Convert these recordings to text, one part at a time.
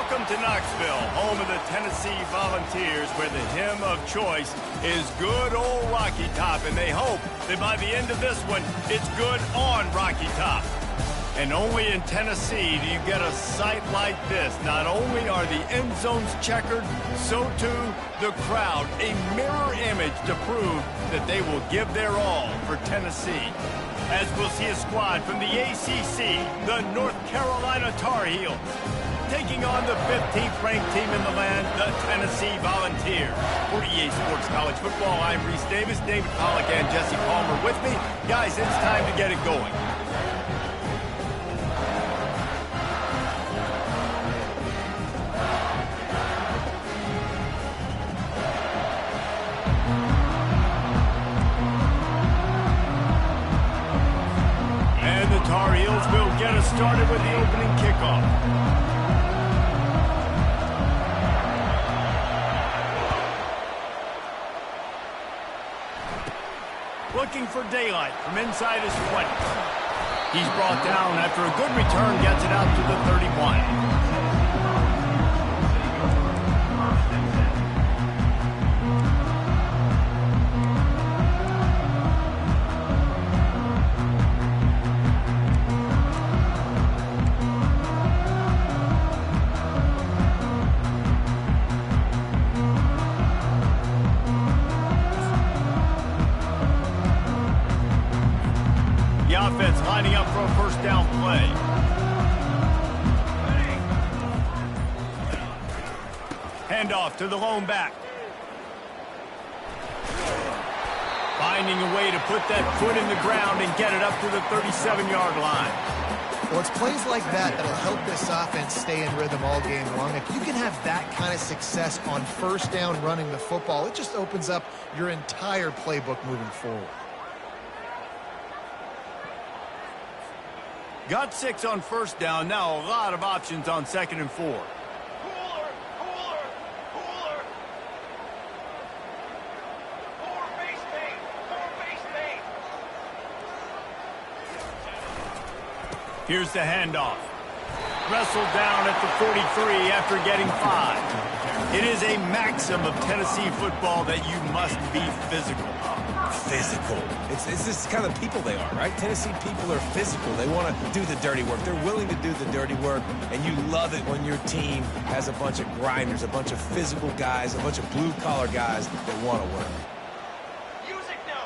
Welcome to Knoxville, home of the Tennessee Volunteers, where the hymn of choice is good old Rocky Top, and they hope that by the end of this one, it's good on Rocky Top. And only in Tennessee do you get a sight like this. Not only are the end zones checkered, so too the crowd, a mirror image to prove that they will give their all for Tennessee. As we'll see a squad from the ACC, the North Carolina Tar Heels, taking on the 15th ranked team in the land, the Tennessee Volunteers. For EA Sports College Football, I'm Reese Davis, David Pollack, and Jesse Palmer with me. Guys, it's time to get it going. And the Tar Heels will get us started with the opening kickoff. Looking for daylight from inside his 20. He's brought down after a good return, gets it out to the 31. Offense lining up for a first down play. Handoff to the lone back. Finding a way to put that foot in the ground and get it up to the 37-yard line. Well, it's plays like that that'll help this offense stay in rhythm all game long. If you can have that kind of success on first down running the football, it just opens up your entire playbook moving forward. Got 6 on first down. Now a lot of options on 2nd and 4. Cooler! More base bait! Here's the handoff. Wrestled down at the 43 after getting 5. It is a maxim of Tennessee football that you must be physical. Physical. It's this kind of people they are, right? Tennessee people are physical. They want to do the dirty work. They're willing to do the dirty work, and you love it when your team has a bunch of grinders, a bunch of physical guys, a bunch of blue-collar guys that want to work. Music no!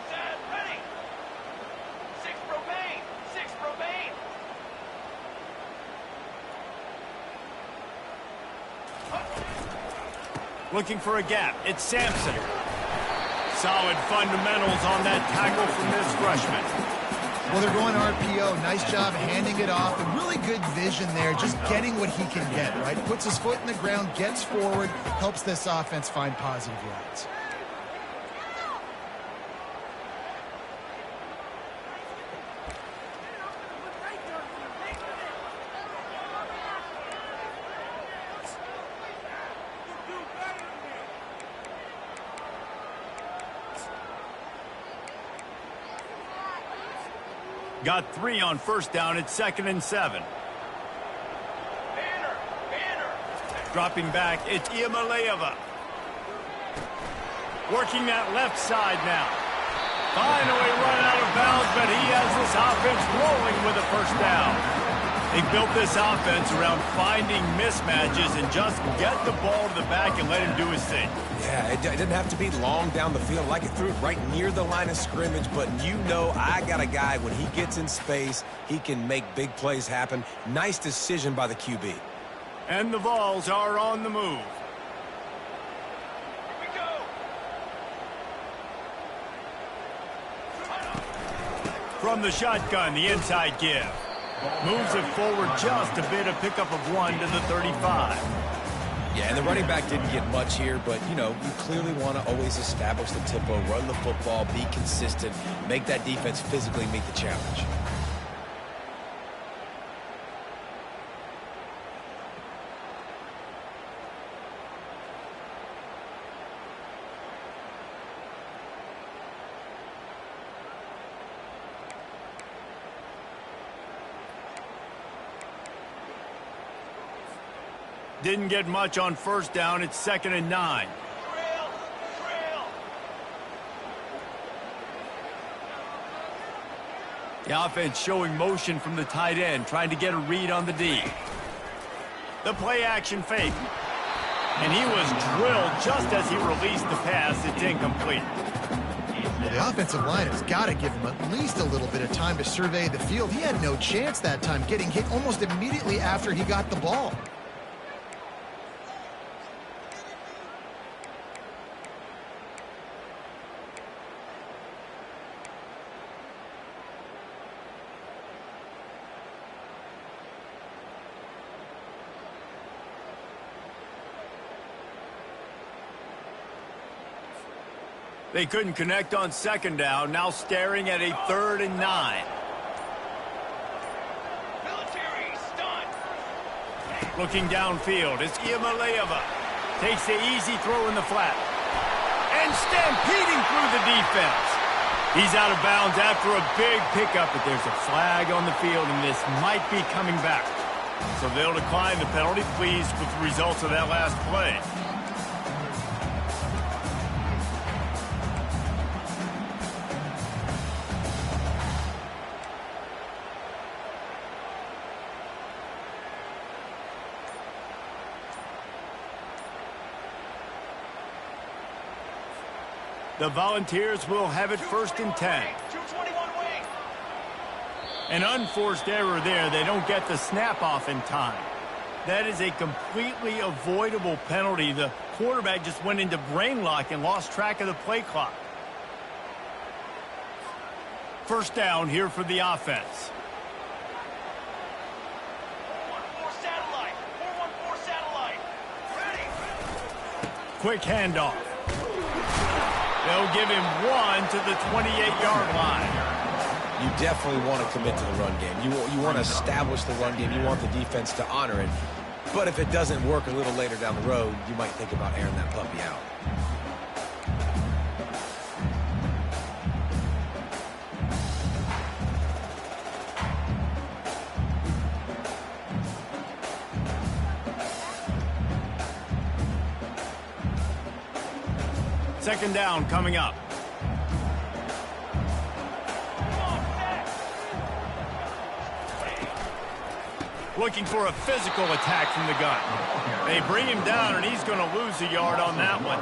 Set, ready! 6 propane! Looking for a gap. It's Sampson. Solid fundamentals on that tackle from this freshman. Well, they're going RPO. Nice job handing it off, and really good vision there, just getting what he can get, right? Puts his foot in the ground, gets forward, helps this offense find positive yards. Got 3 on first down. It's 2nd and 7. Banner! Dropping back, it's Iamaleava. Working that left side now. Finally running out of bounds, but he has this offense rolling with a first down. They built this offense around finding mismatches and just get the ball to the back and let him do his thing. Yeah, it didn't have to be long down the field. Like it threw it right near the line of scrimmage, but you know I got a guy, when he gets in space, he can make big plays happen. Nice decision by the QB. And the Vols are on the move. Here we go! From the shotgun, the inside give. Moves it forward just a bit, a pickup of 1 to the 35. Yeah, and the running back didn't get much here, but, you know, you clearly want to always establish the tempo, run the football, be consistent, make that defense physically meet the challenge. Didn't get much on first down. It's 2nd and 9. Trail. The offense showing motion from the tight end, trying to get a read on the D. The play action fake. And he was drilled just as he released the pass. It's incomplete. Well, the offensive line has got to give him at least a little bit of time to survey the field. He had no chance that time, getting hit almost immediately after he got the ball. They couldn't connect on 2nd down, now staring at a 3rd and 9. Military stunt. Looking downfield, it's Iamaleava. Takes the easy throw in the flat. And stampeding through the defense. He's out of bounds after a big pickup, but there's a flag on the field, and this might be coming back. So they'll decline the penalty, pleased with the results of that last play. The Volunteers will have it 1st and 10. 221 wing. An unforced error there. They don't get the snap off in time. That is a completely avoidable penalty. The quarterback just went into brain lock and lost track of the play clock. 1st down here for the offense. 414 satellite. 414 satellite. Ready. Quick handoff. They'll give him 1 to the 28-yard line. You definitely want to commit to the run game. You want to establish the run game. You want the defense to honor it. But if it doesn't work a little later down the road, you might think about airing that puppy out. Second down coming up. Looking for a physical attack from the gun. They bring him down, and he's going to lose a yard on that one.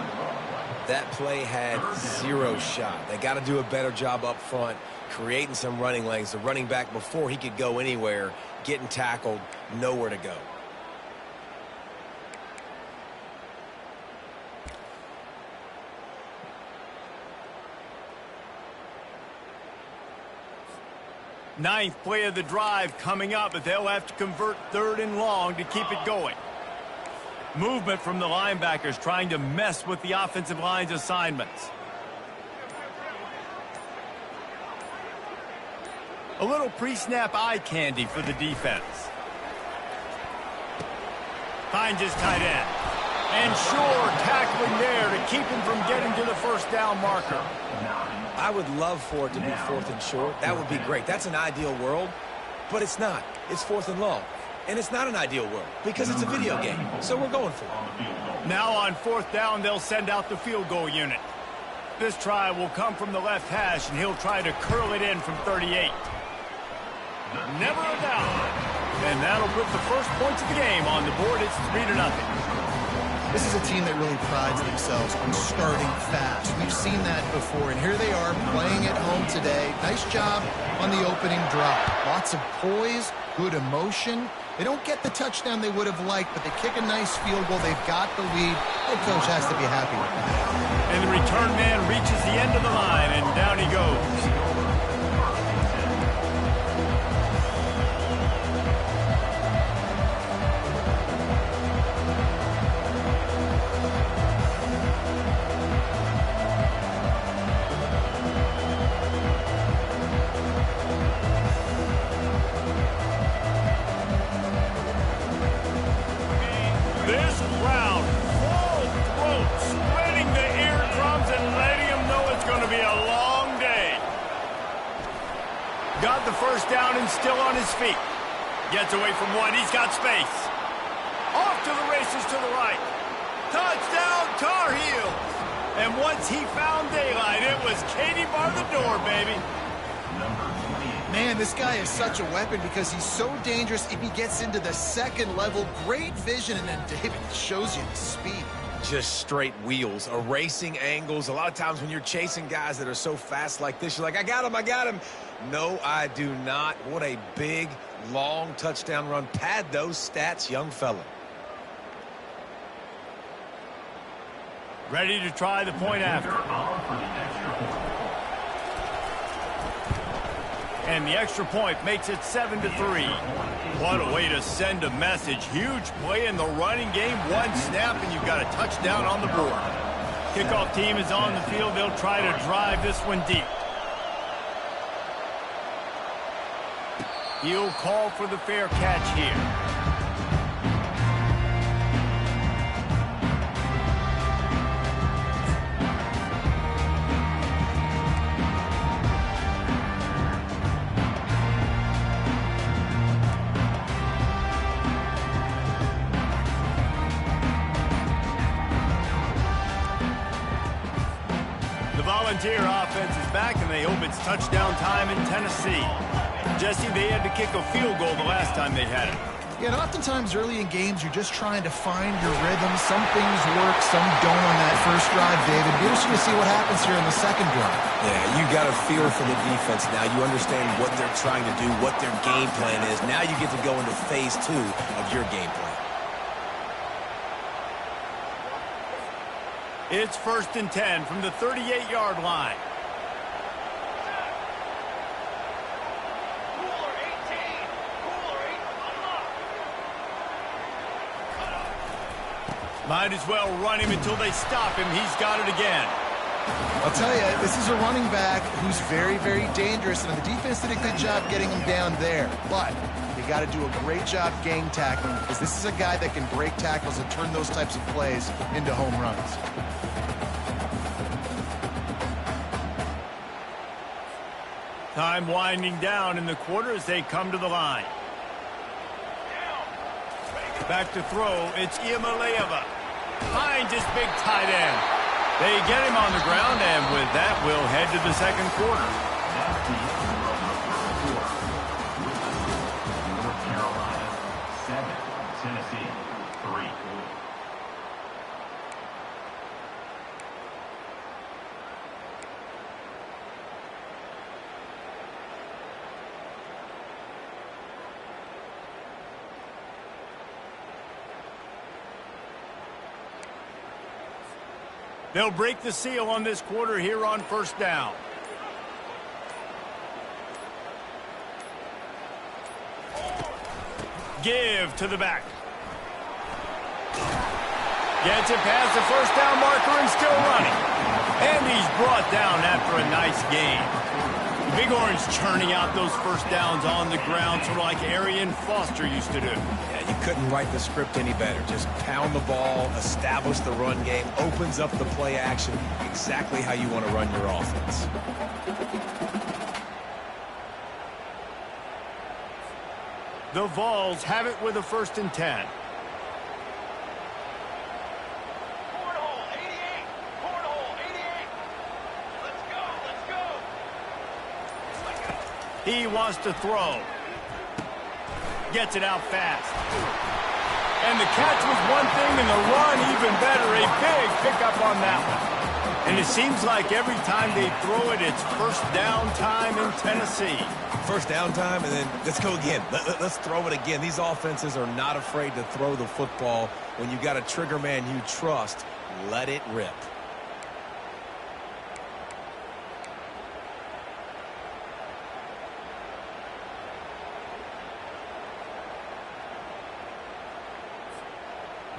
That play had 0 shot. They got to do a better job up front, creating some running lanes. The running back, before he could go anywhere, getting tackled, nowhere to go. Ninth play of the drive coming up, but they'll have to convert 3rd and long to keep it going. Movement from the linebackers trying to mess with the offensive line's assignments. A little pre-snap eye candy for the defense. Finds his tight end. And sure, tackling there to keep him from getting to the 1st down marker. I would love for it to be 4th and short. That would be great. That's an ideal world, but it's not. It's 4th and long. And it's not an ideal world because it's a video game, so we're going for it. Now on 4th down, they'll send out the field goal unit. This try will come from the left hash, and he'll try to curl it in from 38. Never a doubt. And that'll put the first points of the game on the board. It's 3-0. This is a team that really prides themselves on starting fast. We've seen that before, and here they are playing at home today. Nice job on the opening drop. Lots of poise, good emotion. They don't get the touchdown they would have liked, but they kick a nice field goal. They've got the lead. Head coach has to be happy with that. And the return man reaches the end of the line, and down he goes. Got the 1st down and still on his feet. Gets away from one. He's got space. Off off to the races to the right. Touchdown, Tar Heels. And once he found daylight, it was Katie bar the door, baby. Man, this guy is such a weapon because he's so dangerous if he gets into the second level. Great vision, and then David shows you the speed. Just straight wheels, erasing angles. A lot of times when you're chasing guys that are so fast like this, you're like, I got him, I got him. No, I do not. What a big, long touchdown run. Pad those stats, young fella. Ready to try the point after. And the extra point makes it 7-3. What a way to send a message. Huge play in the running game. One snap, and you've got a touchdown on the board. Kickoff team is on the field. They'll try to drive this one deep. He'll call for the fair catch here. Volunteer offense is back, and they hope it's touchdown time in Tennessee. Jesse, they had to kick a field goal the last time they had it. Yeah, and oftentimes early in games, you're just trying to find your rhythm. Some things work, some don't on that first drive, David. Be interesting to see what happens here in the second drive. Yeah, you got a feel for the defense now. You understand what they're trying to do, what their game plan is. Now you get to go into phase 2 of your game plan. It's 1st and 10 from the 38-yard line. Cooler 18. Cooler 8. Unlock. Might as well run him until they stop him. He's got it again. I'll tell you, this is a running back who's very, very dangerous, and the defense did a good job getting him down there. But they got to do a great job gang tackling, because this is a guy that can break tackles and turn those types of plays into home runs. Time winding down in the quarter as they come to the line. Back to throw, it's Iamaleava. Finds his big tight end. They get him on the ground, and with that, we'll head to the second quarter. North Carolina 7, Tennessee 3. They'll break the seal on this quarter here on 1st down. Give to the back. Gets it past the 1st down marker and still running. And he's brought down after a nice game. The Big Orange churning out those 1st downs on the ground, sort of like Arian Foster used to do. Yeah, you couldn't write the script any better. Just pound the ball, establish the run game, opens up the play action, exactly how you want to run your offense. The Vols have it with a 1st and 10. Cornhole 88. Cornhole 88. Let's go. Let's go. He wants to throw. Gets it out fast. And the catch was one thing, and the run even better. A big pickup on that one. And it seems like every time they throw it, it's 1st down time in Tennessee. 1st down time, and then let's go again. Let's throw it again. These offenses are not afraid to throw the football. When you got a trigger man you trust, let it rip.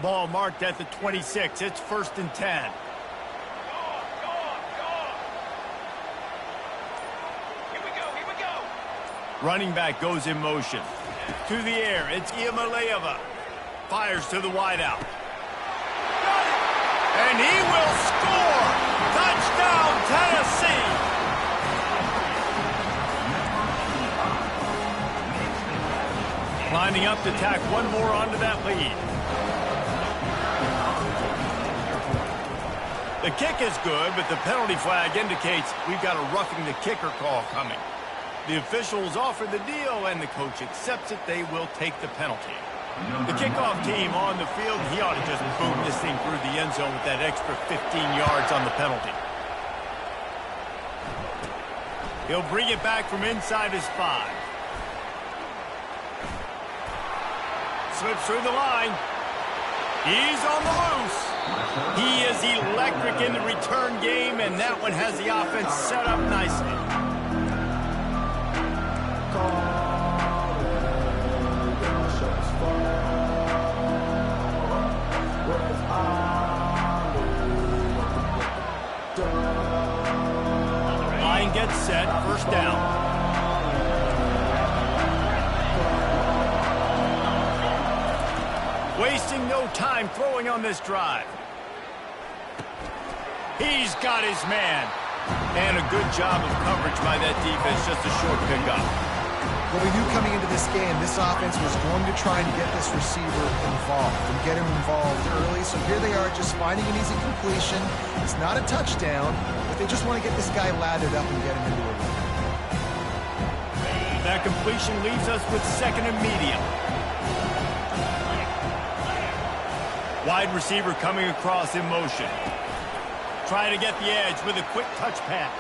Ball marked at the 26. It's 1st and 10. Running back goes in motion. To the air, it's Iamaleava. Fires to the wideout. And he will score! Touchdown, Tennessee! Lining up to tack one more onto that lead. The kick is good, but the penalty flag indicates we've got a roughing the kicker call coming. The officials offer the deal, and the coach accepts it. They will take the penalty. The kickoff team on the field, he ought to just boom this thing through the end zone with that extra 15 yards on the penalty. He'll bring it back from inside his 5. Slips through the line. He's on the loose. He is electric in the return game, and that one has the offense set up nicely. Line gets set, first down. Wasting no time throwing on this drive. He's got his man. And a good job of coverage by that defense, just a short pickup. Well, we knew coming into this game, this offense was going to try and get this receiver involved and get him involved early. So here they are just finding an easy completion. It's not a touchdown, but they just want to get this guy lathered up and get him into a run. That completion leaves us with second and medium. Wide receiver coming across in motion. Trying to get the edge with a quick touch pass.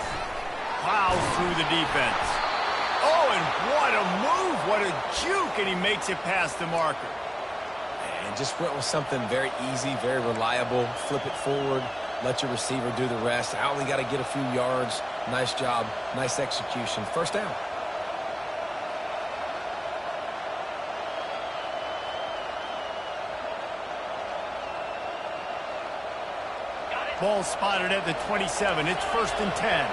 Plows through the defense. Oh, and what a move, what a juke, and he makes it past the marker. And just went with something very easy, very reliable. Flip it forward, let your receiver do the rest. I only got to get a few yards. Nice job, nice execution. First down. Ball spotted at the 27. It's first and 10.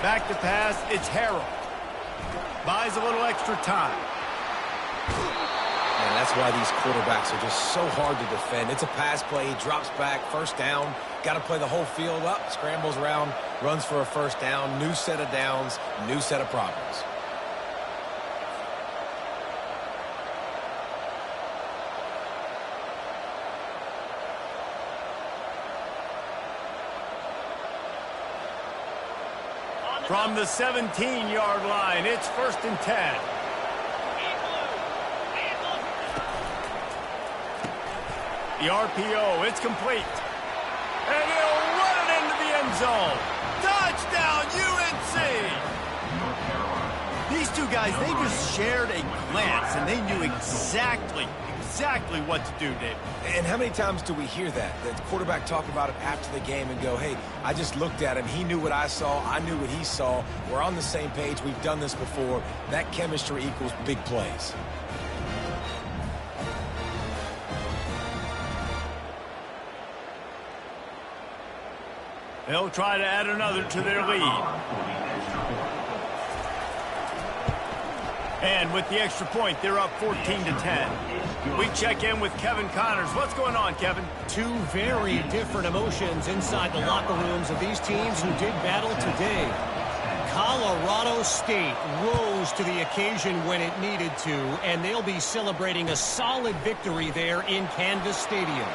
Back to pass, it's Harrell. Buys a little extra time. And that's why these quarterbacks are just so hard to defend. It's a pass play, he drops back, first down. Got to play the whole field up, scrambles around, runs for a first down. New set of downs, new set of problems. From the 17-yard line, it's first and 10. The RPO, it's complete. And he'll run it into the end zone. Touchdown, UNC! These two guys, they just shared a glance, and they knew exactly what to do, David. And how many times do we hear that? The quarterback talk about it after the game and go, hey, I just looked at him. He knew what I saw. I knew what he saw. We're on the same page. We've done this before. That chemistry equals big plays. They'll try to add another to their lead. And with the extra point, they're up 14-10. We check in with Kevin Connors. What's going on, Kevin? Two very different emotions inside the locker rooms of these teams who did battle today. Colorado State rose to the occasion when it needed to, and they'll be celebrating a solid victory there in Canvas Stadium.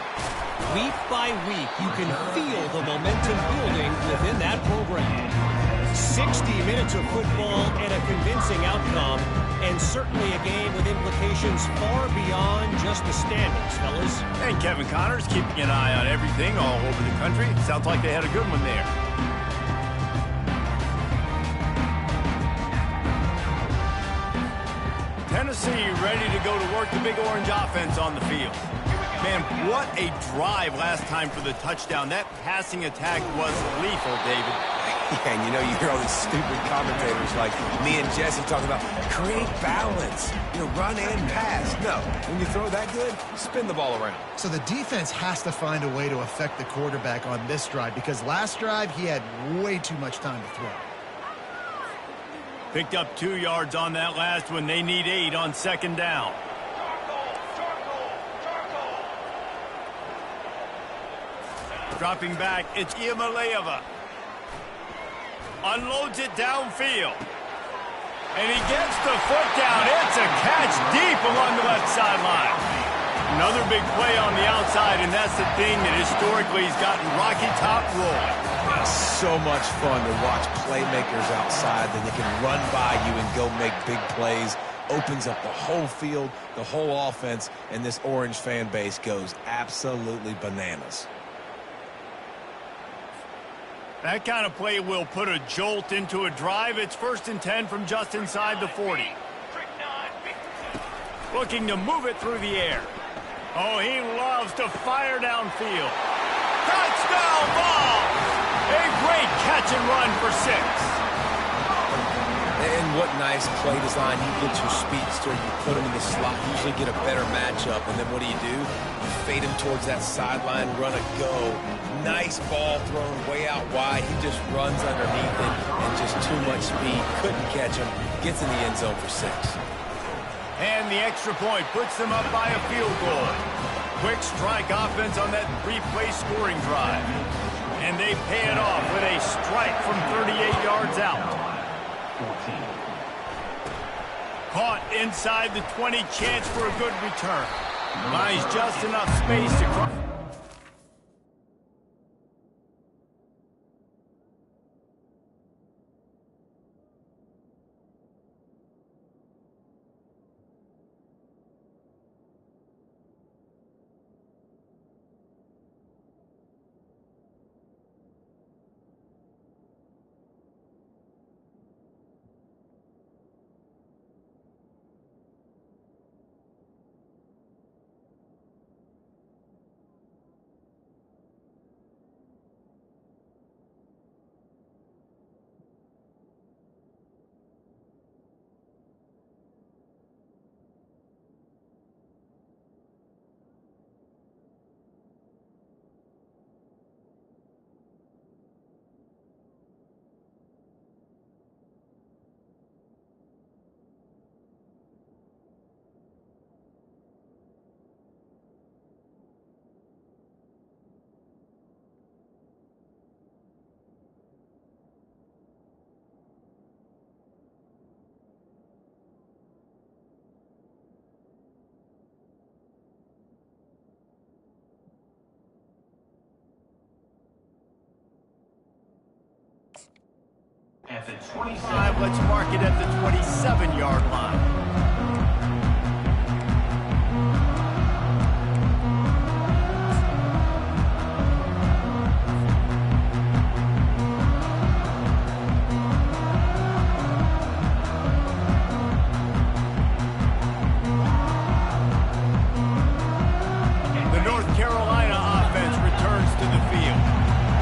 Week by week, you can feel the momentum building within that program. 60 minutes of football and a convincing outcome, and certainly a game with implications far beyond just the standings, fellas. And Kevin Connors keeping an eye on everything all over the country. Sounds like they had a good one there. Tennessee ready to go to work the Big Orange offense on the field. Man, what a drive last time for the touchdown. That passing attack was lethal, David. Yeah, and you know, you hear all these stupid commentators like me and Jesse talking about create balance, run and pass. No, when you throw that good, spin the ball around. So the defense has to find a way to affect the quarterback on this drive, because last drive he had way too much time to throw. Picked up 2 yards on that last one. They need 8 on second down. Dropping back, it's Iamaleava. Unloads it downfield. And he gets the foot down. It's a catch deep along the left sideline. Another big play on the outside, and that's the thing that historically has gotten Rocky Top rolling. So much fun to watch playmakers outside that they can run by you and go make big plays. Opens up the whole field, the whole offense, and this Orange fan base goes absolutely bananas. That kind of play will put a jolt into a drive. It's 1st and 10 from just inside the 40. Looking to move it through the air. Oh, he loves to fire downfield. Touchdown ball! A great catch and run for 6. And what nice play design. You get your speedster, you put him in the slot, usually get a better matchup, and then what do? You fade him towards that sideline, run a go. Nice ball thrown way out wide. He just runs underneath it and just too much speed. Couldn't catch him. Gets in the end zone for 6. And the extra point puts them up by a field goal. Quick strike offense on that 3-play scoring drive. And they pay it off with a strike from 38 yards out. 14. Caught inside the 20, chance for a good return. Buys just enough space to cross. At the 27. Let's mark it at the 27-yard line. The North Carolina offense returns to the field.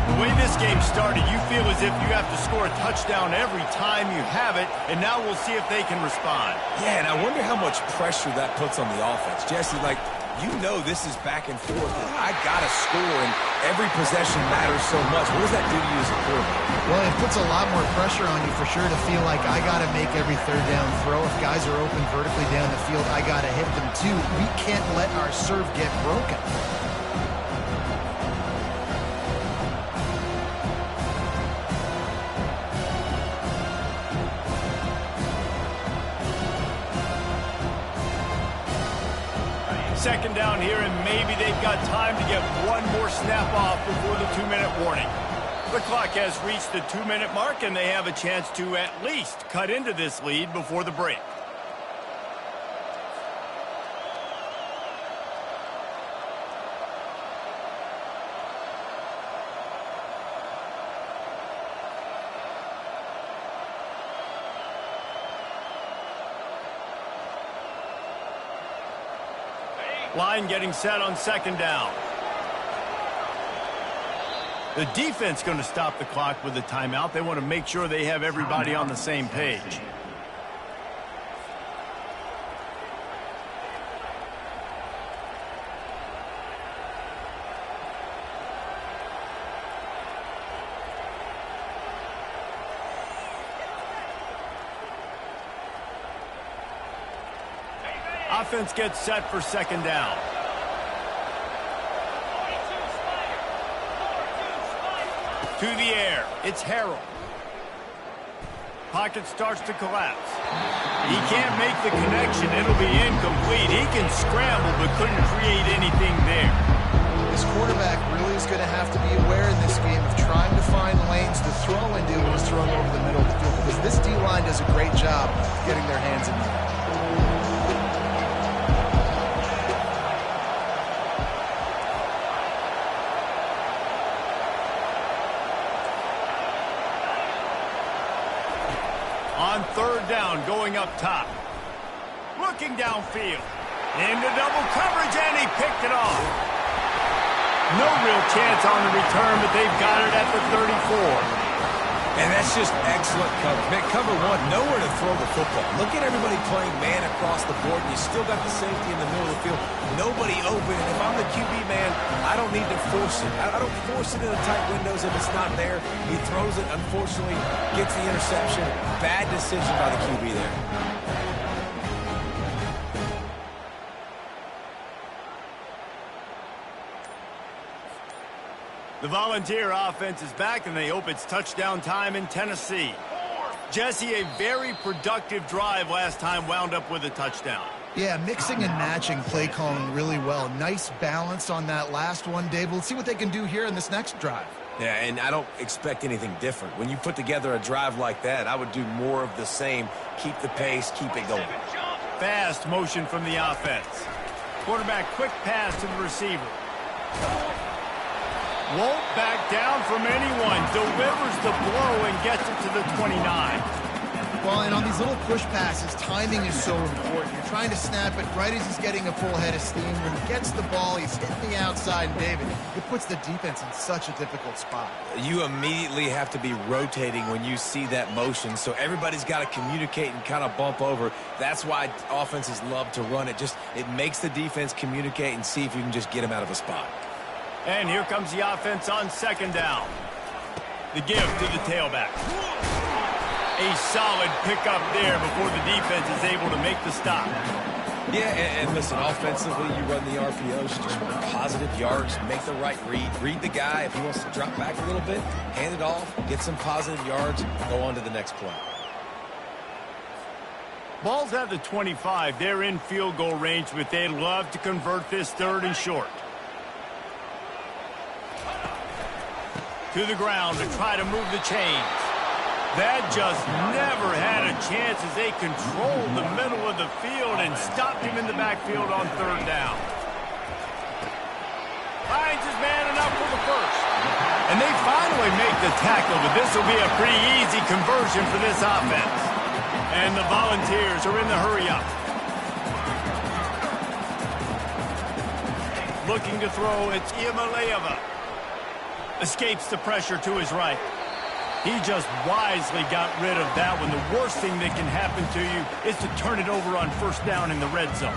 The way this game started, you feel as if you have to score a touchdown every time you have it, and now we'll see if they can respond. Yeah, and I wonder how much pressure that puts on the offense. Jesse, like, you know this is back and forth. I got to score, and every possession matters so much. What does that do to you as a quarterback? Well, it puts a lot more pressure on you for sure to feel like I got to make every third down throw. If guys are open vertically down the field, I got to hit them too. We can't let our serve get broken. Second down here, and maybe they've got time to get one more snap off before the 2-minute warning. The clock has reached the 2-minute mark, and they have a chance to at least cut into this lead before the break. Line getting set on second down. The defense going to stop the clock with a timeout. They want to make sure they have everybody on the same page. Offense gets set for second down. To the air. It's Harrell. pocket starts to collapse. He can't make the connection. It'll be incomplete. He can scramble but couldn't create anything there. This quarterback really is going to have to be aware in this game of trying to find lanes to throw into when he's throwing over the middle of the field, because this D-line does a great job getting their hands in there. On third down, going up top. Looking downfield. Into double coverage, and he picked it off. No real chance on the return, but they've got it at the 34. And that's just excellent coverage. Man, cover one, nowhere to throw the football. Look at everybody playing man across the board, and you still got the safety in the middle of the field. Nobody open, and if I'm the QB, man, I don't need to force it. I don't force it in the tight windows if it's not there. He throws it, unfortunately, gets the interception. Bad decision by the QB there. The Volunteer offense is back, and they hope it's touchdown time in Tennessee. Jesse, a very productive drive last time wound up with a touchdown. Yeah, mixing and matching play calling really well. Nice balance on that last one, Dave. We'll see what they can do here in this next drive. Yeah, and I don't expect anything different. When you put together a drive like that, I would do more of the same. Keep the pace, keep it going. Fast motion from the offense. Quarterback quick pass to the receiver. Won't back down from anyone. Delivers the blow and gets it to the 29. Well, and on these little push passes, timing is so important. You're trying to snap it right as he's getting a full head of steam. When he gets the ball, he's hitting the outside, and David, it puts the defense in such a difficult spot. You immediately have to be rotating when you see that motion, so everybody's got to communicate and kind of bump over. That's why offenses love to run it. It makes the defense communicate and see if you can just get him out of a spot. And here comes the offense on second down. The give to the tailback. A solid pickup there before the defense is able to make the stop. Yeah, and listen, offensively, you run the RPOs, you just run positive yards, make the right read the guy. If he wants to drop back a little bit, hand it off, get some positive yards, go on to the next play. Ball's at the 25. They're in field goal range, but they'd love to convert this third and short. To the ground to try to move the chains. That just never had a chance as they controlled the middle of the field and stopped him in the backfield on third down. Finds his man enough for the first. And they finally make the tackle, but this will be a pretty easy conversion for this offense. And the Volunteers are in the hurry-up. Looking to throw, it's Iamaleava. Escapes the pressure to his right. He just wisely got rid of that one. The worst thing that can happen to you is to turn it over on first down in the red zone.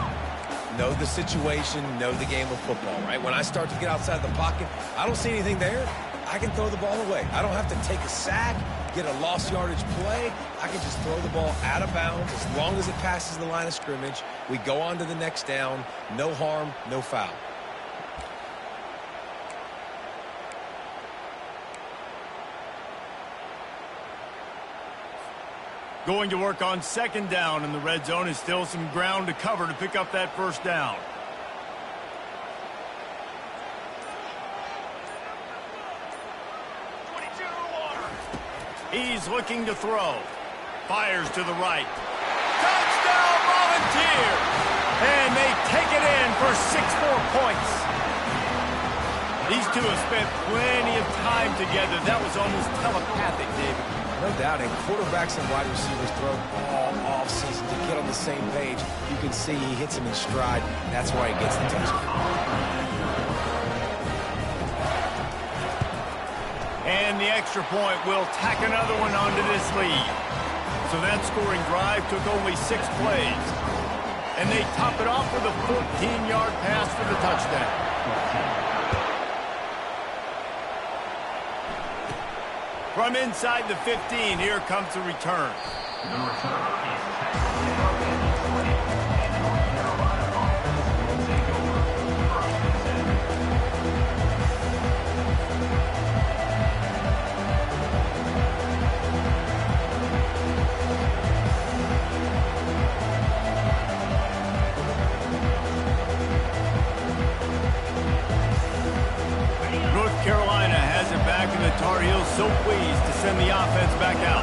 Know the situation, know the game of football, right? When I start to get outside the pocket, I don't see anything there. I can throw the ball away. I don't have to take a sack, get a lost yardage play. I can just throw the ball out of bounds as long as it passes the line of scrimmage. We go on to the next down. No harm, no foul. Going to work on second down in the red zone is still some ground to cover to pick up that first down. He's looking to throw. Fires to the right. Touchdown, Volunteer! And they take it in for 6 more points. These two have spent plenty of time together. That was almost telepathic, David. No doubt, and quarterbacks and wide receivers throw all offseason to get on the same page. You can see he hits him in stride. That's why he gets the touchdown. And the extra point will tack another one onto this lead. So that scoring drive took only 6 plays. And they top it off with a 14-yard pass for the touchdown. From inside the 15, here comes the return. The return is tackling the 20 and North Carolina offense will take over first and 10. send the offense back out.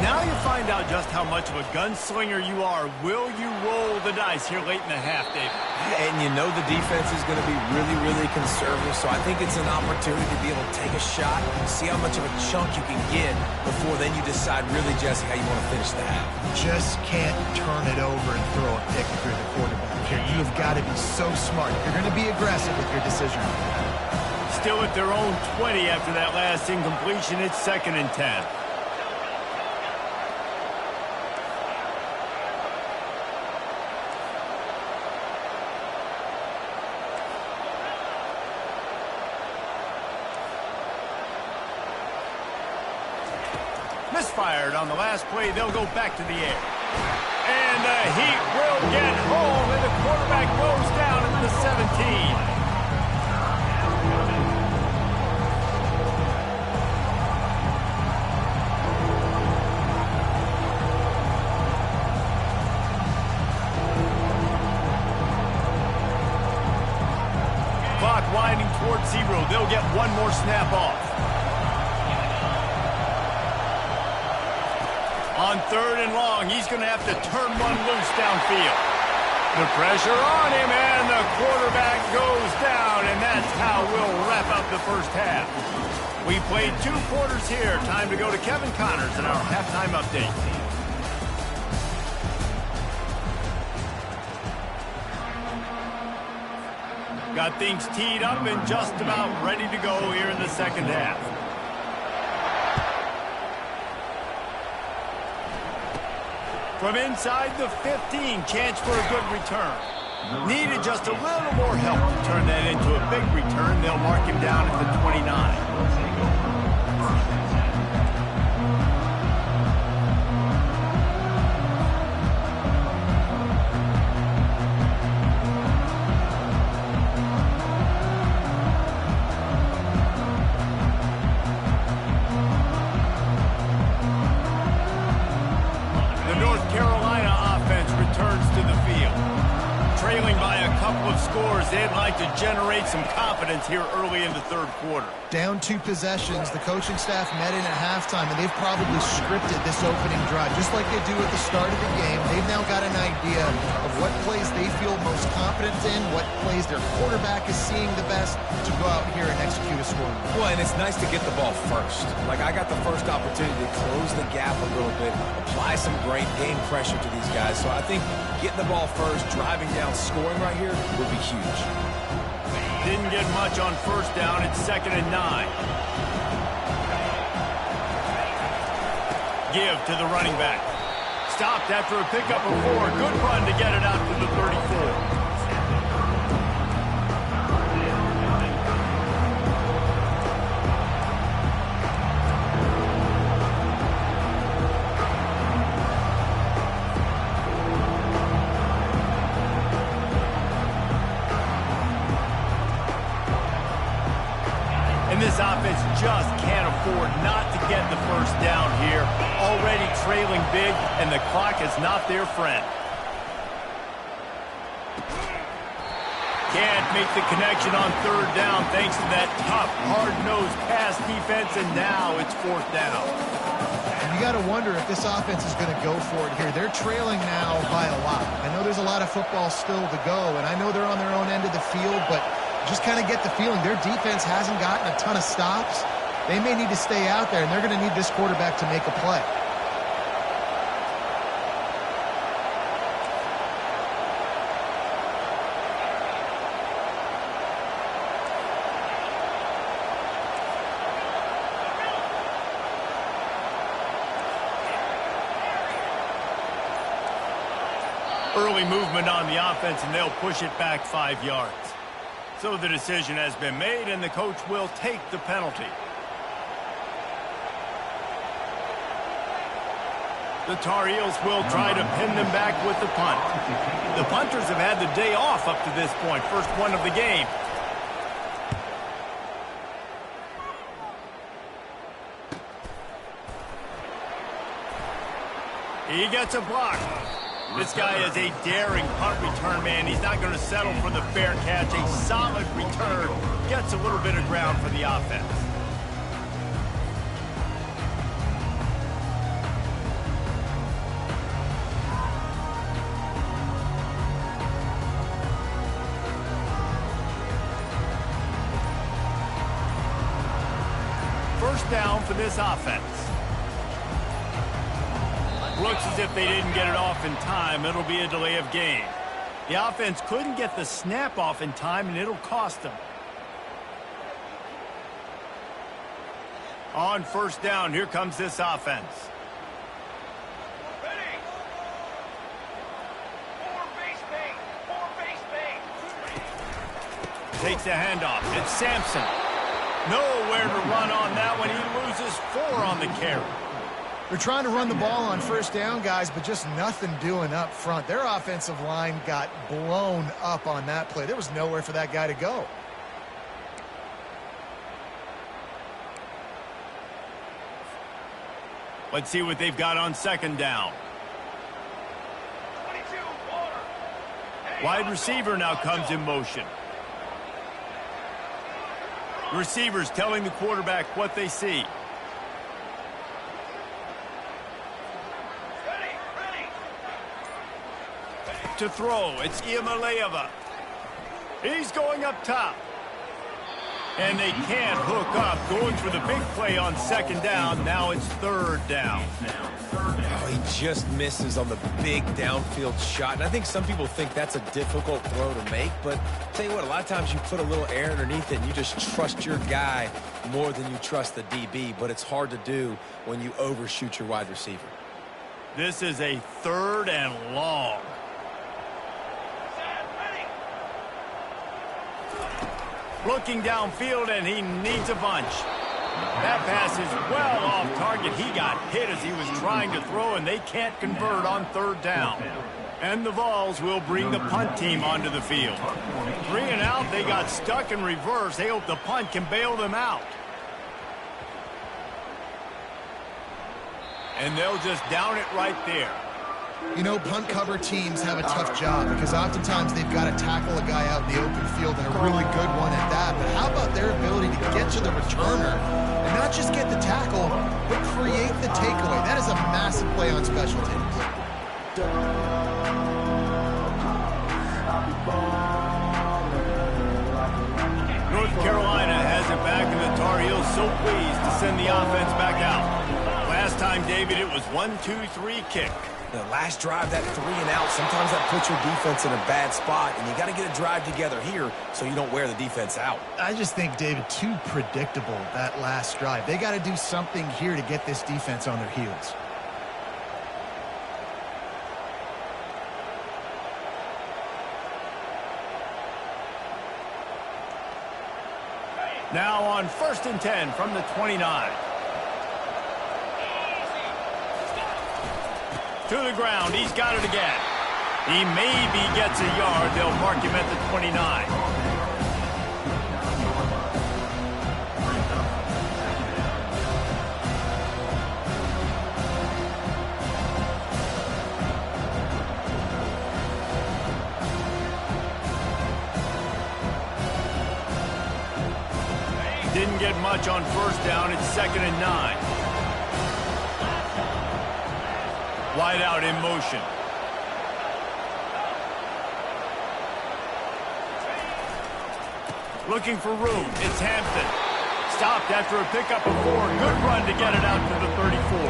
Now you find out just how much of a gunslinger you are. Will you roll the dice here late in the half, David? And you know the defense is going to be really, really conservative, so I think it's an opportunity to be able to take a shot, see how much of a chunk you can get before then you decide really, Jesse, how you want to finish the half. Just can't turn it over and throw a pick if you're the quarterback here. You've got to be so smart. You're going to be aggressive with your decision. Still at their own 20 after that last incompletion. It's 2nd and 10. Misfired on the last play. They'll go back to the air. And the Heat will get home, and the quarterback goes down at the 17. Clock winding towards 0. They'll get one more snap off. On 3rd and long, he's going to have to turn one loose downfield. The pressure on him, and the quarterback goes down, and that's how we'll wrap up the first half. We played 2 quarters here. Time to go to Kevin Connors in our halftime update. Got things teed up and just about ready to go here in the second half. From inside the 15, chance for a good return. Needed just a little more help to turn that into a big return. They'll mark him down at the 29. Scores. They'd like to generate some confidence here early in the 3rd quarter. Down 2 possessions. The coaching staff met in at halftime, and they've probably scripted this opening drive, just like they do at the start of the game. They've now got an idea of what plays they feel most confident in, what plays their quarterback is seeing the best to go out here and execute a scoring. Well, and it's nice to get the ball first. Like, I got the first opportunity to close the gap a little bit, apply some great game pressure to these guys. So I think getting the ball first, driving down, scoring right here would be huge. Didn't get much on 1st down. It's 2nd and 9. Give to the running back. Stopped after a pickup of 4. Good run to get it out to the 34. This offense just can't afford not to get the 1st down here. Already trailing big, and the clock is not their friend. Can't make the connection on 3rd down thanks to that tough, hard-nosed pass defense, and now it's 4th down. You got to wonder if this offense is going to go for it here. They're trailing now by a lot. I know there's a lot of football still to go, and I know they're on their own end of the field, but just kind of get the feeling their defense hasn't gotten a ton of stops. They may need to stay out there, and they're going to need this quarterback to make a play. Early movement on the offense, and they'll push it back 5 yards. So the decision has been made, and the coach will take the penalty. The Tar Heels will try to pin them back with the punt. The punters have had the day off up to this point. First one of the game. He gets a block. This guy is a daring punt return man. He's not going to settle for the fair catch. A solid return. Gets a little bit of ground for the offense. down for this offense. Looks as if they didn't get it off in time. It'll be a delay of game. The offense couldn't get the snap off in time, and it'll cost them. On first down, here comes this offense. Ready. Four base bait. Four base bait. Takes the handoff. It's Sampson. Nowhere to run on that one. He loses 4 on the carry. They're trying to run the ball on first down, guys, but just nothing doing up front. Their offensive line got blown up on that play. There was nowhere for that guy to go. Let's see what they've got on second down. 22, water. Hey, Wide receiver now comes in motion. Receivers telling the quarterback what they see. Ready, ready. To throw, it's Iamaleava. He's going up top. And they can't hook up. Going for the big play on second down. Now it's third down. Oh, he just misses on the big downfield shot. And I think some people think that's a difficult throw to make. But tell you what, a lot of times you put a little air underneath it and you just trust your guy more than you trust the DB. But it's hard to do when you overshoot your wide receiver. This is a third and long. Set, ready. Looking downfield, and he needs a bunch. That pass is well off target. He got hit as he was trying to throw, and they can't convert on third down. And the Vols will bring the punt team onto the field. 3 and out, they got stuck in reverse. They hope the punt can bail them out. And they'll just down it right there. You know, punt cover teams have a tough job because oftentimes they've got to tackle a guy out in the open field, and a really good one at that. But how about their ability to get to the returner and not just get the tackle, but create the takeaway? That is a massive play on special teams. North Carolina has it back, and the Tar Heels so pleased to send the offense back out. Last time, David, it was 1-2-3 kick. The last drive, that 3 and out, sometimes that puts your defense in a bad spot, and you got to get a drive together here so you don't wear the defense out. I just think, David, too predictable, that last drive. They got to do something here to get this defense on their heels. Now on 1st and 10 from the 29. To the ground, he's got it again. He maybe gets a yard. They'll mark him at the 29. Didn't get much on first down. It's 2nd and 9. Wide out in motion. Looking for room. It's Hampton. Stopped after a pickup of 4. Good run to get it out to the 34.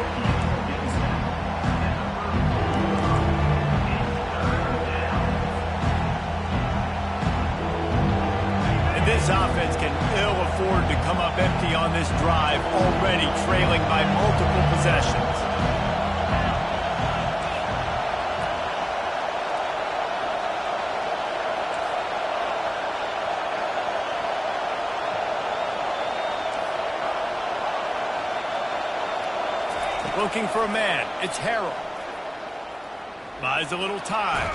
And this offense can ill afford to come up empty on this drive, already trailing by multiple possessions. Looking for a man. It's Harrell. Buys a little time.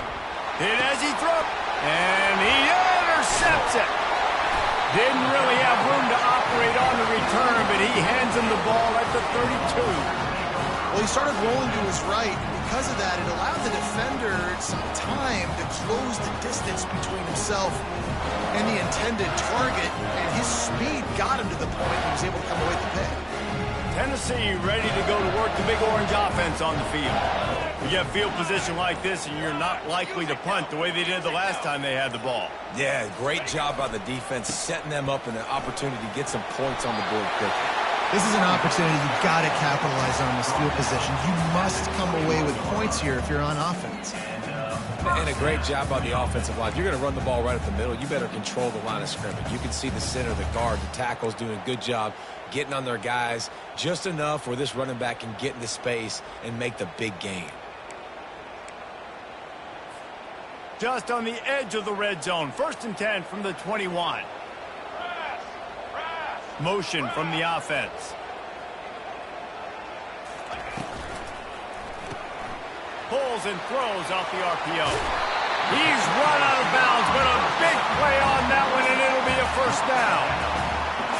Hit as he throws. And he intercepts it. Didn't really have room to operate on the return, but he hands him the ball at the 32. Well, he started rolling to his right, and because of that, it allowed the defender some time to close the distance between himself and the intended target, and his speed got him to the point he was able to come away with the pick. Tennessee ready to go to work the Big Orange offense on the field. You get field position like this, and you're not likely to punt the way they did the last time they had the ball. Yeah, great job by the defense, setting them up in an opportunity to get some points on the board quickly. This is an opportunity you've got to capitalize on this field position. You must come away with points here if you're on offense. And a great job on the offensive line. If you're going to run the ball right at the middle, you better control the line of scrimmage. You can see the center, the guard, the tackles doing a good job getting on their guys just enough where this running back can get into space and make the big gain. Just on the edge of the red zone. 1st and 10 from the 21. Motion from the offense. Pulls and throws off the RPO. He's run out of bounds, but a big play on that one, and it'll be a 1st down.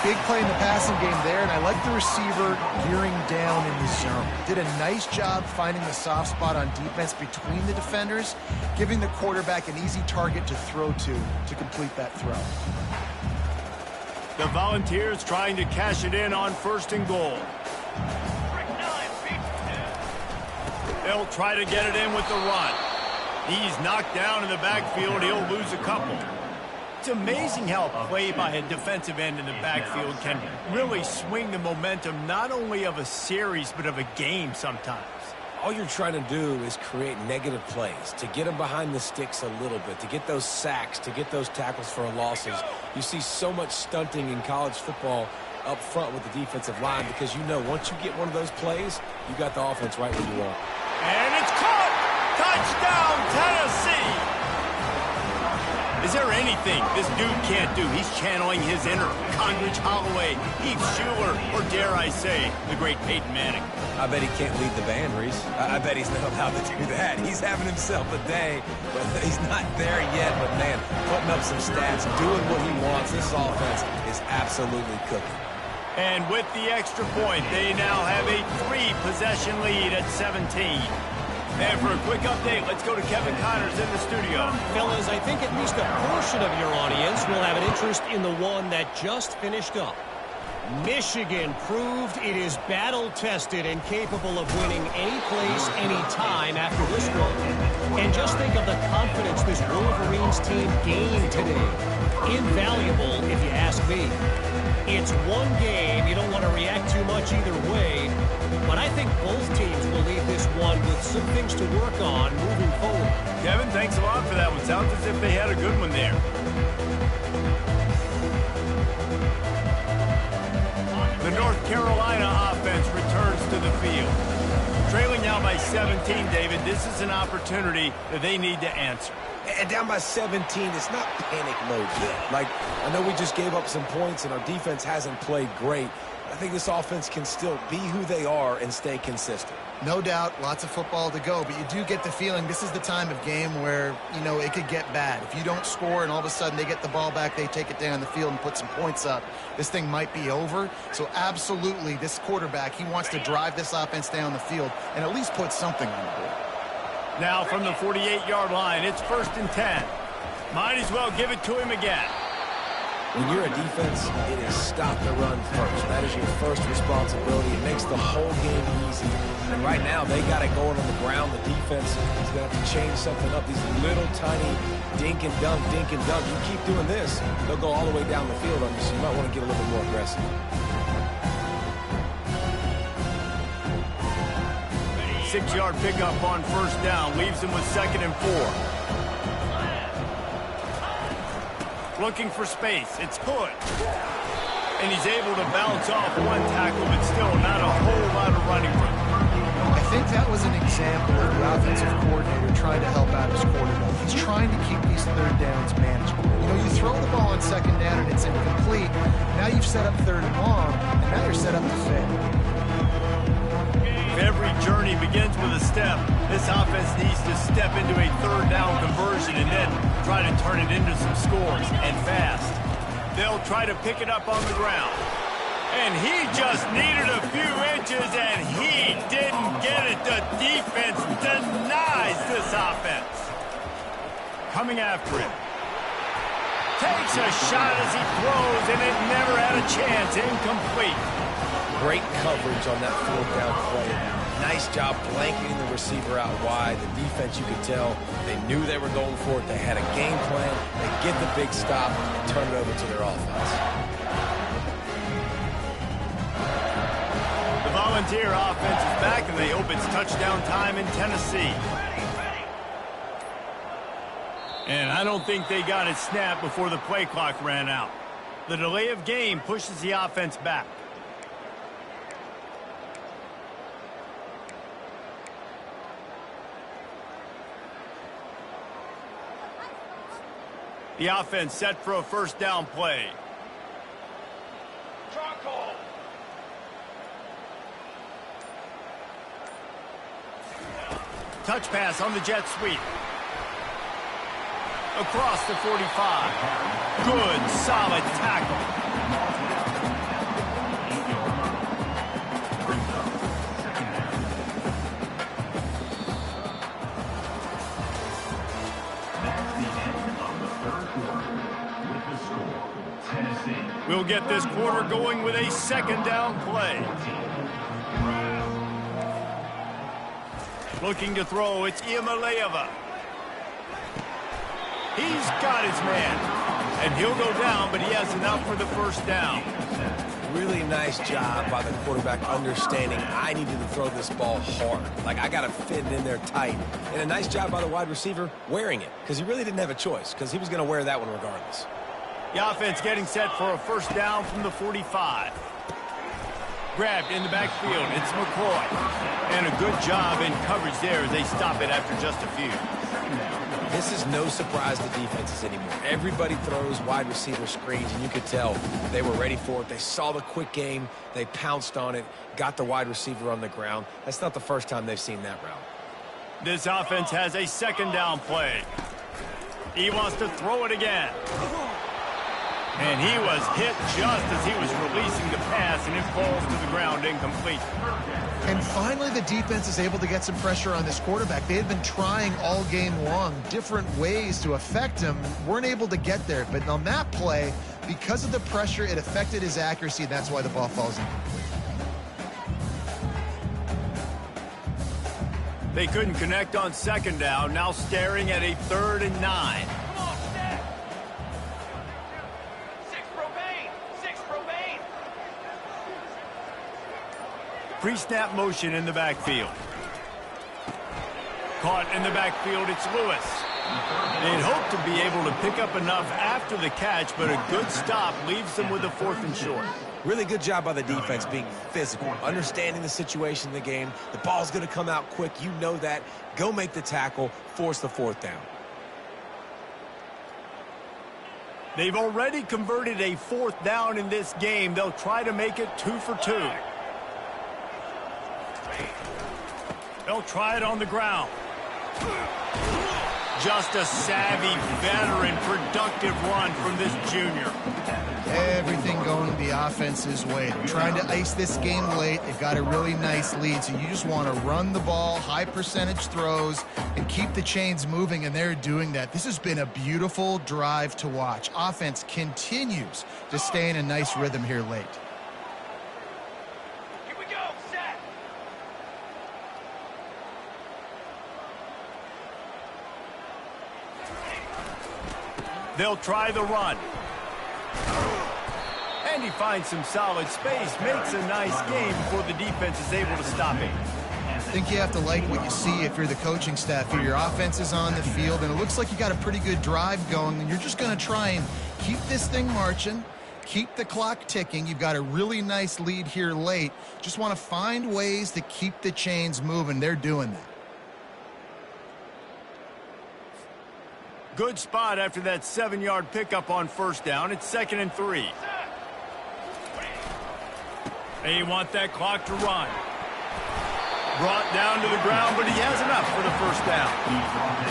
Big play in the passing game there, and I like the receiver gearing down in the zone. Did a nice job finding the soft spot on defense between the defenders, giving the quarterback an easy target to throw to complete that throw. The Volunteers trying to cash it in on 1st and goal. They'll try to get it in with the run. He's knocked down in the backfield. He'll lose a couple. It's amazing how a play by a defensive end in the backfield can really swing the momentum not only of a series but of a game sometimes. All you're trying to do is create negative plays, to get them behind the sticks a little bit, to get those sacks, to get those tackles for losses. You see so much stunting in college football up front with the defensive line because you know once you get one of those plays, you got the offense right where you want. And it's caught! Touchdown, Tennessee! Is there anything this dude can't do? He's channeling his inner Condridge Holloway, Heath Schuler, or dare I say, the great Peyton Manning. I bet he can't lead the band, Reese. I bet he's not allowed to do that. He's having himself a day, but he's not there yet. But, man, putting up some stats, doing what he wants, this offense is absolutely cooking. And with the extra point, they now have a 3-possession lead at 17. And for a quick update, let's go to Kevin Connors in the studio. Fellas, I think at least a portion of your audience will have an interest in the one that just finished up. Michigan proved it is battle-tested and capable of winning any place, any time after this one. And just think of the confidence this Wolverines team gained today. Invaluable, if you ask me. It's one game. You don't want to react too much either way. But I think both teams will leave this one with some things to work on moving forward. Kevin, thanks a lot for that one. Sounds as if they had a good one there. The North Carolina offense returns to the field. Trailing now by 17, David, this is an opportunity that they need to answer. And down by 17, it's not panic mode yet. Like, I know we just gave up some points and our defense hasn't played great. I think this offense can still be who they are and stay consistent. No doubt, lots of football to go, but you do get the feeling this is the time of game where, you know, it could get bad. If you don't score and all of a sudden they get the ball back, they take it down the field and put some points up, this thing might be over. So absolutely, this quarterback, he wants to drive this offense down the field and at least put something on the board. Now from the 48-yard line, it's 1st and 10. Might as well give it to him again. When you're a defense, it is stop the run first. That is your first responsibility. It makes the whole game easy. And right now, they got it going on the ground. The defense is going to have to change something up. These little tiny dink and dunk, dink and dunk. You keep doing this, they'll go all the way down the field on you, so you might want to get a little bit more aggressive. Six-yard pickup on 1st down. Leaves him with 2nd and 4. Looking for space. It's Hood. And he's able to bounce off one tackle, but still not a whole lot of running room. I think that was an example of the offensive coordinator trying to help out his quarterback. He's trying to keep these 3rd downs manageable. You know, you throw the ball on 2nd down and it's incomplete. Now you've set up 3rd and long, and now you're set up to fail. Every journey begins with a step. This offense needs to step into a 3rd down conversion and then try to turn it into some scores, and fast. They'll try to pick it up on the ground. And he just needed a few inches, and he didn't get it. The defense denies this offense. Coming after him. Takes a shot as he throws, and it never had a chance. Incomplete. Great coverage on that 4th down play. Nice job blanketing the receiver out wide. The defense, you could tell, they knew they were going for it. They had a game plan. They get the big stop and turn it over to their offense. Volunteer offense is back, and they hope it's touchdown time in Tennessee. And I don't think they got it snapped before the play clock ran out. The delay of game pushes the offense back. The offense set for a first down play. Charcoal. Touch pass on the jet sweep. Across the 45. Good, solid tackle. We'll get this quarter going with a second down play. Looking to throw, it's Iamaleava. He's got his man. And he'll go down, but he has enough for the first down. Really nice job by the quarterback understanding I needed to throw this ball hard. Like, I got to fit it in there tight. And a nice job by the wide receiver wearing it, because he really didn't have a choice, because he was going to wear that one regardless. The offense getting set for a first down from the 45. Grabbed in the backfield. It's McCoy. And a good job in coverage there as they stop it after just a few. This is no surprise to defenses anymore. Everybody throws wide receiver screens, and you could tell they were ready for it. They saw the quick game. They pounced on it, got the wide receiver on the ground. That's not the first time they've seen that route. This offense has a second down play. He wants to throw it again. And he was hit just as he was releasing the pass, and it falls to the ground incomplete. And finally, the defense is able to get some pressure on this quarterback. They had been trying all game long different ways to affect him, weren't able to get there. But on that play, because of the pressure, it affected his accuracy, and that's why the ball falls in. They couldn't connect on second down, now staring at a 3rd and 9. Pre-snap motion in the backfield. Caught in the backfield, it's Lewis. They'd hoped to be able to pick up enough after the catch, but a good stop leaves them with a 4th and short. Really good job by the defense being physical, understanding the situation in the game. The ball's going to come out quick. You know that. Go make the tackle, force the 4th down. They've already converted a 4th down in this game. They'll try to make it 2 for 2. They'll try it on the ground. Just a savvy, veteran, productive run from this junior. Everything going the offense's way. They're trying to ice this game late. They've got a really nice lead, so you just want to run the ball, high percentage throws, and keep the chains moving, and they're doing that. This has been a beautiful drive to watch. Offense continues to stay in a nice rhythm here late. They'll try the run. And he finds some solid space, makes a nice game before the defense is able to stop him. I think you have to like what you see if you're the coaching staff here. Your offense is on the field, and it looks like you got a pretty good drive going, and you're just going to try and keep this thing marching, keep the clock ticking. You've got a really nice lead here late. Just want to find ways to keep the chains moving. They're doing that. Good spot after that 7-yard pickup on first down. It's 2nd and 3. They want that clock to run. Brought down to the ground, but he has enough for the first down.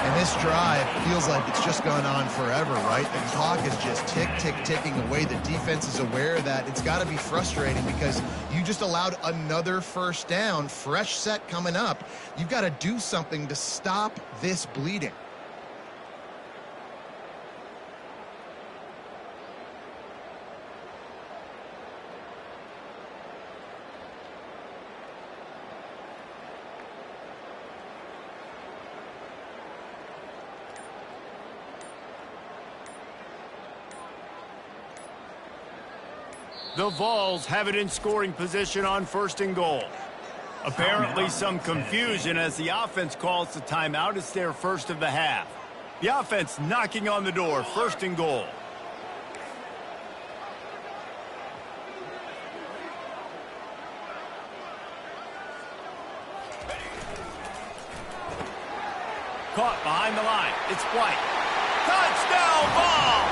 And this drive feels like it's just gone on forever, right? The clock is just ticking away. The defense is aware of that. It's got to be frustrating because you just allowed another first down, fresh set coming up. You've got to do something to stop this bleeding. The Vols have it in scoring position on 1st and goal. Apparently some confusion as the offense calls the timeout. It's their first of the half. The offense knocking on the door, 1st and goal. Caught behind the line. It's White. Touchdown ball!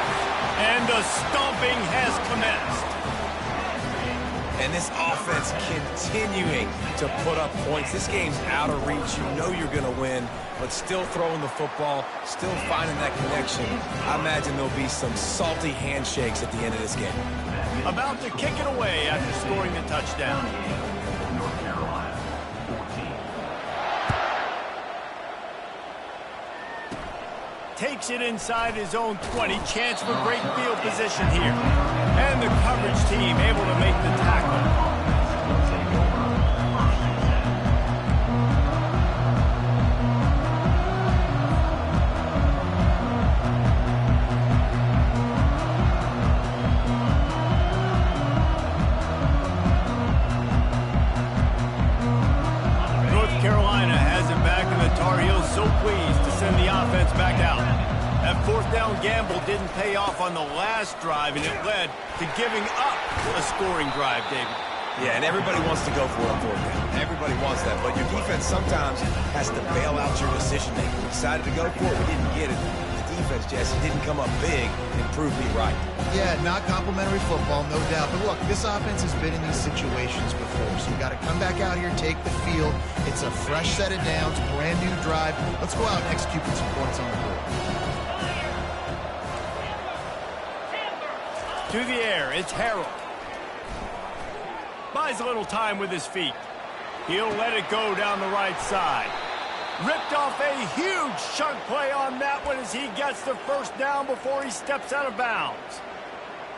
And the stomping has commenced. And this offense continuing to put up points. This game's out of reach. You know you're going to win, but still throwing the football, still finding that connection. I imagine there'll be some salty handshakes at the end of this game. About to kick it away after scoring the touchdown. North Carolina, 14. Takes it inside his own 20. Chance for great field position here. And the coverage team able to make the tackle. North Carolina has it back, and the Tar Heels so pleased to send the offense back out. That 4th down gamble didn't pay off on the last drive, and it led to giving up a scoring drive, David. Yeah, and everybody wants to go for it on 4th down. Everybody wants that, but your defense sometimes has to bail out your decision-making. We decided to go for it, we didn't get it. The defense, Jesse, didn't come up big and prove me right. Yeah, not complimentary football, no doubt. But look, this offense has been in these situations before, so you got to come back out here, take the field. It's a fresh set of downs, brand new drive. Let's go out and execute with some points on the board. To the air, it's Harold. Buys a little time with his feet. He'll let it go down the right side. Ripped off a huge chunk play on that one as he gets the 1st down before he steps out of bounds.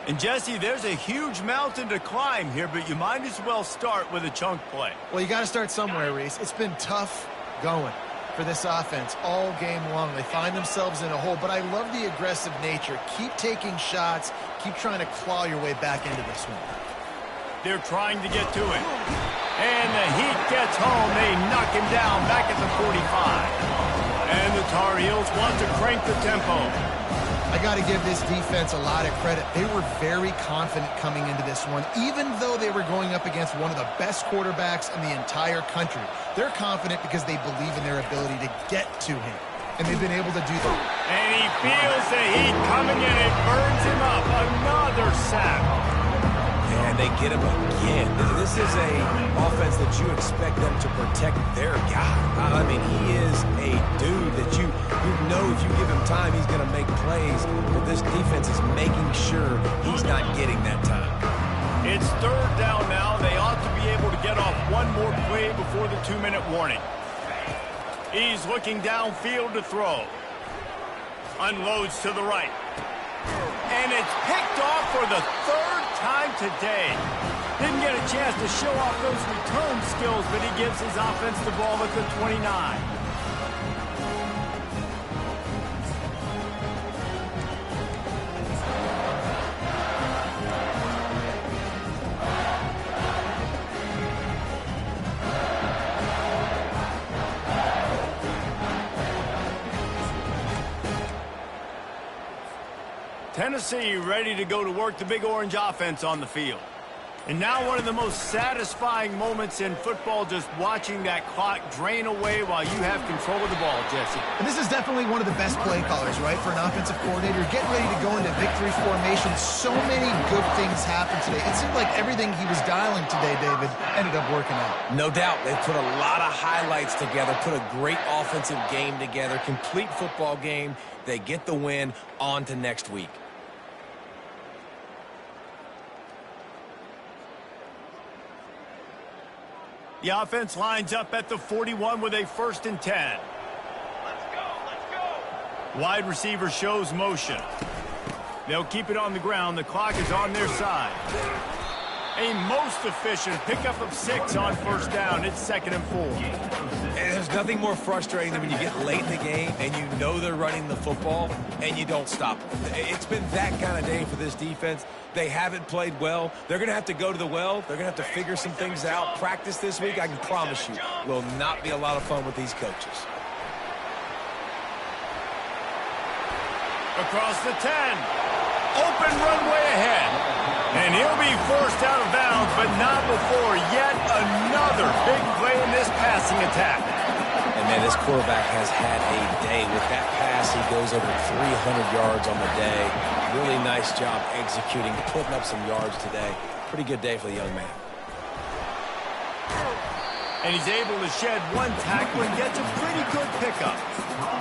And Jesse, there's a huge mountain to climb here, but you might as well start with a chunk play. Well, you got to start somewhere, Reese. It's been tough going for this offense all game long. They find themselves in a hole, but I love the aggressive nature. Keep taking shots. Keep trying to claw your way back into this one. They're trying to get to it. And the heat gets home. They knock him down back at the 45. And the Tar Heels want to crank the tempo. I got to give this defense a lot of credit. They were very confident coming into this one, even though they were going up against one of the best quarterbacks in the entire country. They're confident because they believe in their ability to get to him, and they've been able to do that. And he feels the heat coming in. It burns him up. Another sack. And they get him again. This is a offense that you expect them to protect their guy. I mean, he is a dude that you know if you give him time, he's going to make plays. But this defense is making sure he's not getting that time. It's 3rd down now. They ought to be able to get off one more play before the 2-minute warning. He's looking downfield to throw. Unloads to the right. And it's picked off for the 3rd time today. Didn't get a chance to show off those return skills, but he gives his offense the ball at the 29. Tennessee ready to go to work the Big Orange offense on the field. And now one of the most satisfying moments in football, just watching that clock drain away while you have control of the ball, Jesse. And this is definitely one of the best play callers, right, for an offensive coordinator. Getting ready to go into victory formation. So many good things happened today. It seemed like everything he was dialing today, David, ended up working out. No doubt. They put a lot of highlights together, put a great offensive game together, complete football game. They get the win. On to next week. The offense lines up at the 41 with a 1st and 10. Let's go, let's go. Wide receiver shows motion. They'll keep it on the ground. The clock is on their side. A most efficient pickup of 6 on first down. It's 2nd and 4. And there's nothing more frustrating than when you get late in the game and you know they're running the football and you don't stop them. It's been that kind of day for this defense. They haven't played well. They're going to have to go to the well. They're going to have to figure some things out. Practice this week, I can promise you, will not be a lot of fun with these coaches. Across the 10. Open runway ahead. And he'll be forced out of bounds, but not before yet another big play in this passing attack. And, man, this quarterback has had a day. With that pass, he goes over 300 yards on the day. Really nice job executing, putting up some yards today. Pretty good day for the young man. And he's able to shed one tackle and gets a pretty good pickup.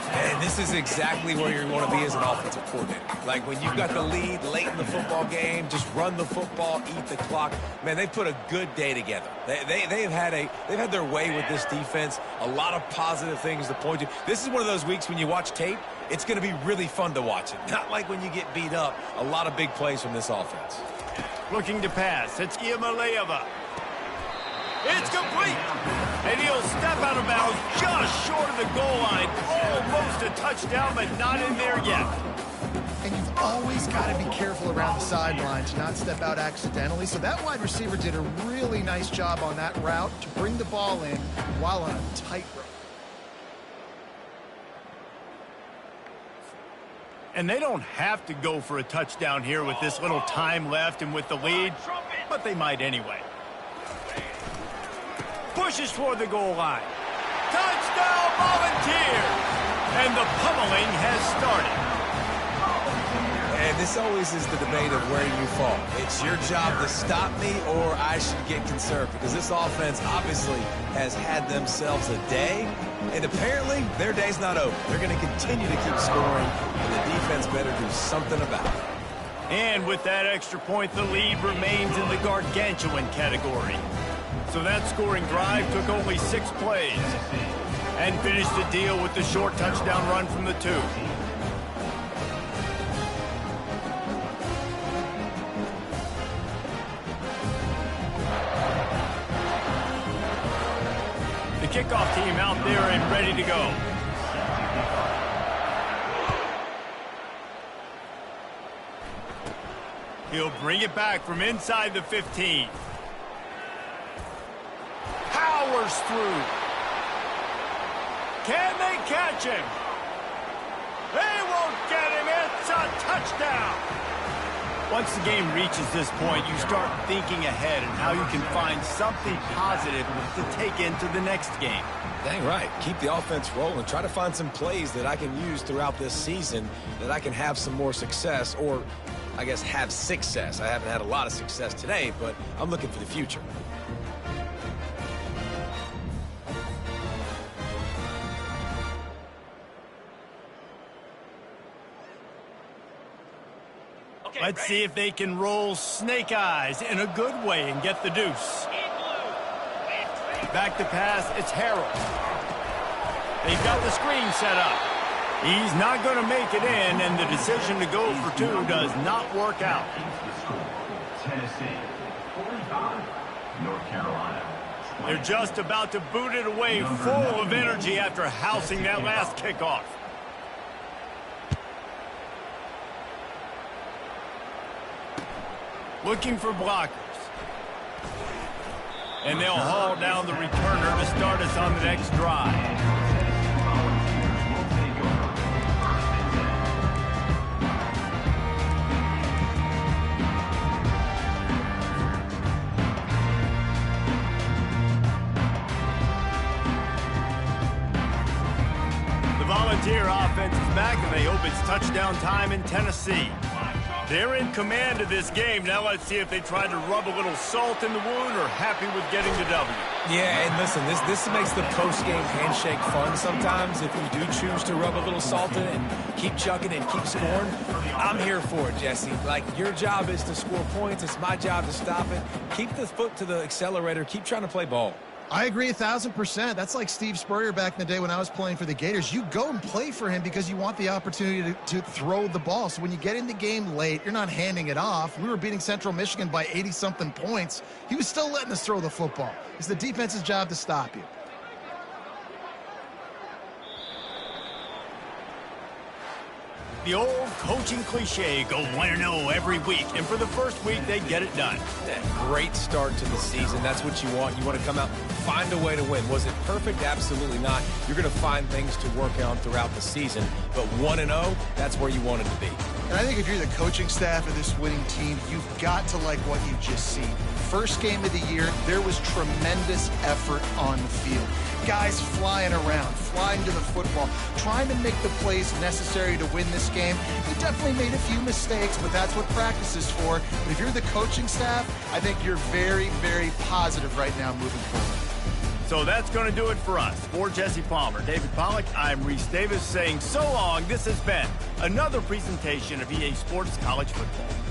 And this is exactly where you want to be as an offensive coordinator. Like when you've got the lead late in the football game, just run the football, eat the clock. Man, they put a good day together. They've had their way with this defense. A lot of positive things to point to. This is one of those weeks when you watch tape, it's going to be really fun to watch it. Not like when you get beat up. A lot of big plays from this offense. Looking to pass. It's Iamaleava. It's complete. And he'll step out of bounds just short of the goal line. Almost a touchdown, but not in there yet. And you've always got to be careful around the sideline to not step out accidentally. So that wide receiver did a really nice job on that route to bring the ball in while on a tightrope. And they don't have to go for a touchdown here with this little time left and with the lead, but they might anyway. Pushes toward the goal line. Touchdown, Volunteers! And the pummeling has started. And this always is the debate of where you fall. It's your job to stop me or I should get conserved, because this offense obviously has had themselves a day, and apparently their day's not over. They're going to continue to keep scoring, and the defense better do something about it. And with that extra point, the lead remains in the gargantuan category. So that scoring drive took only 6 plays and finished the deal with the short touchdown run from the 2. The kickoff team out there and ready to go. He'll bring it back from inside the 15. Powers through. Can they catch him? They won't get him. It's a touchdown. Once the game reaches this point, you start thinking ahead and how you can find something positive to take into the next game. Dang right. Keep the offense rolling. Try to find some plays that I can use throughout this season that I can have some more success, or I guess have success. I haven't had a lot of success today, but I'm looking for the future. Let's see if they can roll snake eyes in a good way and get the deuce. Back to pass, it's Harold. They've got the screen set up. He's not going to make it in, and the decision to go for 2 does not work out. Tennessee, 45, North Carolina. They're just about to boot it away, full of energy after housing that last kickoff. Looking for blockers. And they'll haul down the returner to start us on the next drive. The Volunteer offense is back, and they hope it's touchdown time in Tennessee. They're in command of this game. Now let's see if they try to rub a little salt in the wound or happy with getting the W. Yeah, and listen, this makes the post-game handshake fun sometimes. If you do choose to rub a little salt in it and keep chucking and keep scoring, I'm here for it, Jesse. Like, your job is to score points. It's my job to stop it. Keep the foot to the accelerator. Keep trying to play ball. I agree 1,000%. That's like Steve Spurrier back in the day when I was playing for the Gators. You go and play for him because you want the opportunity to throw the ball. So when you get in the game late, you're not handing it off. We were beating Central Michigan by 80-something points. He was still letting us throw the football. It's the defense's job to stop you. The old coaching cliche, go 1-0 every week, and for the first week, they get it done. That great start to the season. That's what you want. You want to come out, find a way to win. Was it perfect? Absolutely not. You're going to find things to work on throughout the season, but 1-0, that's where you want it to be. And I think if you're the coaching staff of this winning team, you've got to like what you've just seen. First game of the year, there was tremendous effort on the field. Guys flying around, flying to the football, trying to make the plays necessary to win this game. They definitely made a few mistakes, but that's what practice is for. But if you're the coaching staff, I think you're very, very positive right now moving forward. So that's going to do it for us. For Jesse Palmer, David Pollack, I'm Reese Davis saying so long. This has been another presentation of EA Sports College Football.